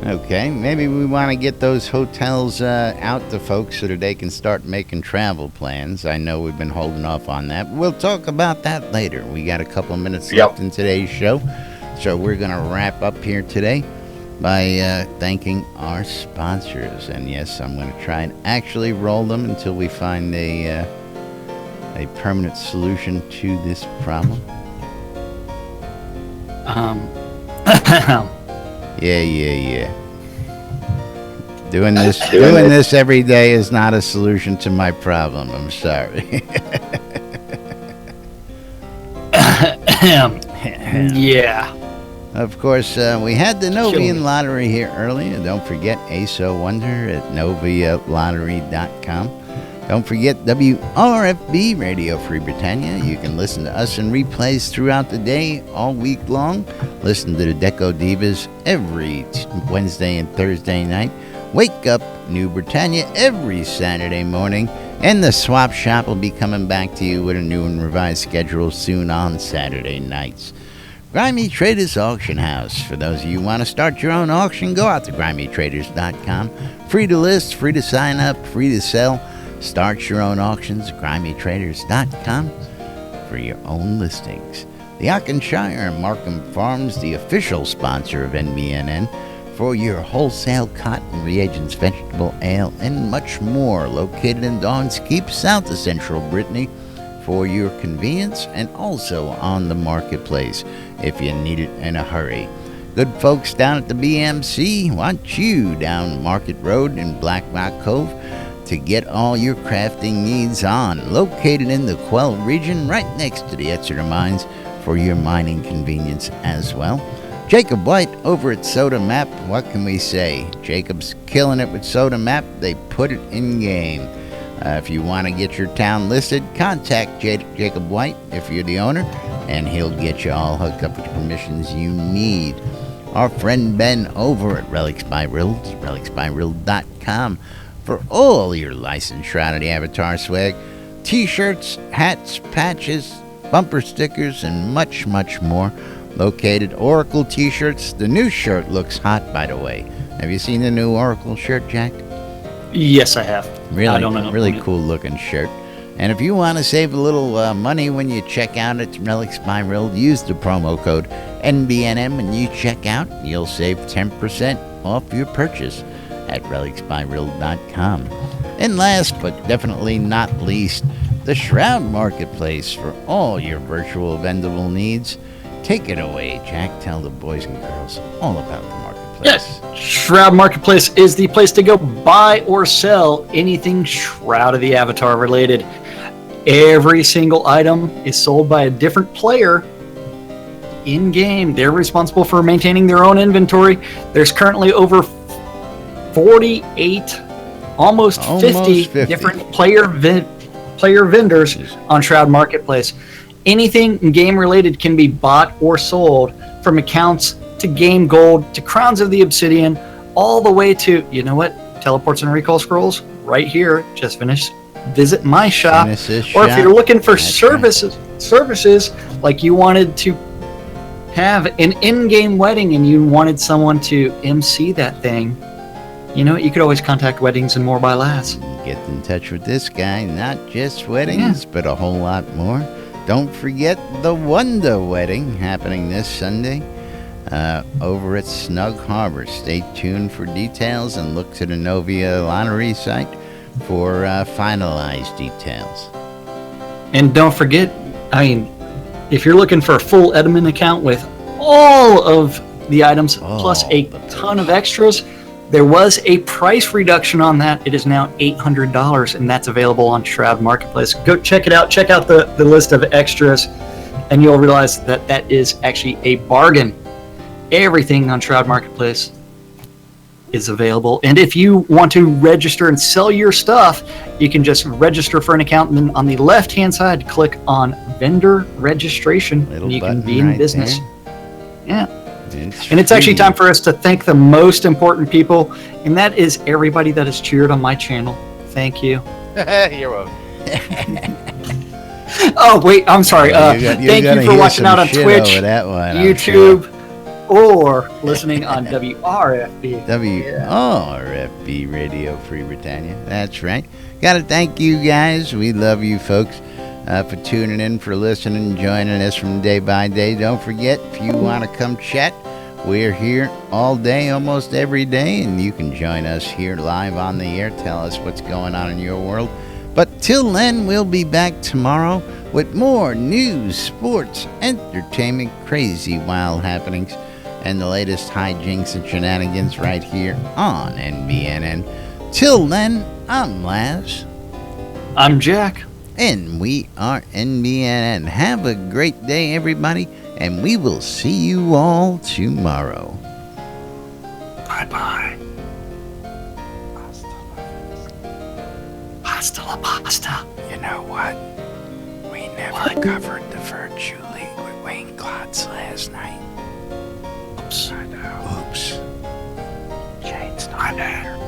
Okay, maybe we want to get those hotels out to folks so that they can start making travel plans. I know we've been holding off on that. We'll talk about that later. We got a couple minutes left in today's show, so we're going to wrap up here today by thanking our sponsors. And yes, I'm going to try and actually roll them until we find a permanent solution to this problem. Yeah. Doing this every day is not a solution to my problem. I'm sorry. Yeah. Of course, we had the Novian Lottery here earlier. Don't forget Ace O Wonder at novialottery.com. Don't forget WRFB, Radio Free Britannia. You can listen to us in replays throughout the day, all week long. Listen to the Deco Divas every Wednesday and Thursday night. Wake Up New Britannia every Saturday morning. And the Swap Shop will be coming back to you with a new and revised schedule soon on Saturday nights. Grimy Traders Auction House. For those of you who want to start your own auction, go out to grimytraders.com. Free to list, free to sign up, free to sell. Start your own auctions, grimytraders.com, for your own listings. The Oxenshire and Markham Farms, the official sponsor of NBNN, for your wholesale cotton, reagents, vegetable ale, and much more, located in Dawns Keep, south of Central Brittany, for your convenience, and also on the marketplace if you need it in a hurry. Good folks down at the BMC want you down Market Road in Black Rock Cove to get all your crafting needs on. Located in the Quell region, right next to the Exeter Mines, for your mining convenience as well. Jacob White over at Soda Map. What can we say? Jacob's killing it with Soda Map. They put it in game. If you want to get your town listed, contact Jacob White if you're the owner, and he'll get you all hooked up with the permissions you need. Our friend Ben over at Relics by Rild, relicsbyrild.com, for all your licensed Shroud of the Avatar swag, t-shirts, hats, patches, bumper stickers, and much, much more. Located Oracle t-shirts. The new shirt looks hot, by the way. Have you seen the new Oracle shirt, Jack? Yes, I have. Really cool looking shirt. And if you want to save a little money when you check out at Relics by Rild, use the promo code NBNN when you check out. You'll save 10% off your purchase at relicsbyrild.com. And last but definitely not least, the Shroud Marketplace for all your virtual vendable needs. Take it away, Jack. Tell the boys and girls all about the marketplace. Yes, Shroud Marketplace is the place to go buy or sell anything Shroud of the Avatar related. Every single item is sold by a different player in-game. They're responsible for maintaining their own inventory. There's currently over 48, almost 50 different player player vendors on Shroud Marketplace. Anything game related can be bought or sold, from accounts to game gold to Crowns of the Obsidian, all the way to, you know what, teleports and recall scrolls right here. Just visit my shop. Or if you're looking for services like you wanted to have an in-game wedding and you wanted someone to MC that thing, you know what, you could always contact Weddings and More by Lass. Get in touch with this guy, not just weddings, but a whole lot more. Don't forget the Wonder Wedding happening this Sunday over at Snug Harbor. Stay tuned for details and look to the Novia Lottery site for finalized details. And don't forget, if you're looking for a full Edmund account with all of the items plus a ton of extras, there was a price reduction on that. It is now $800, and that's available on Shroud Marketplace. Go check it out. Check out the list of extras, and you'll realize that that is actually a bargain. Everything on Shroud Marketplace is available. And if you want to register and sell your stuff, you can just register for an account, and then on the left-hand side, click on Vendor Registration, and you can be in business. Yeah. And it's actually time for us to thank the most important people, and that is everybody that has cheered on my channel. Thank you. You're welcome. Oh, wait, I'm sorry. Thank you for watching out on Twitch, YouTube, or listening on WRFB. WRFB Radio Free Britannia. That's right. Got to thank you guys. We love you folks for tuning in, for listening, joining us from day by day. Don't forget, if you want to come chat, we're here all day, almost every day, and you can join us here live on the air. Tell us what's going on in your world. But till then, we'll be back tomorrow with more news, sports, entertainment, crazy, wild happenings, and the latest hijinks and shenanigans right here on NBNN. Till then, I'm Laz. I'm Jack. And we are NBNN. Have a great day, everybody, and we will see you all tomorrow. Bye-bye. Hasta la pasta. You know what? We never covered the Virtue League with Wayne Klotz last night. Oops. I know. Oops. Jade's not there.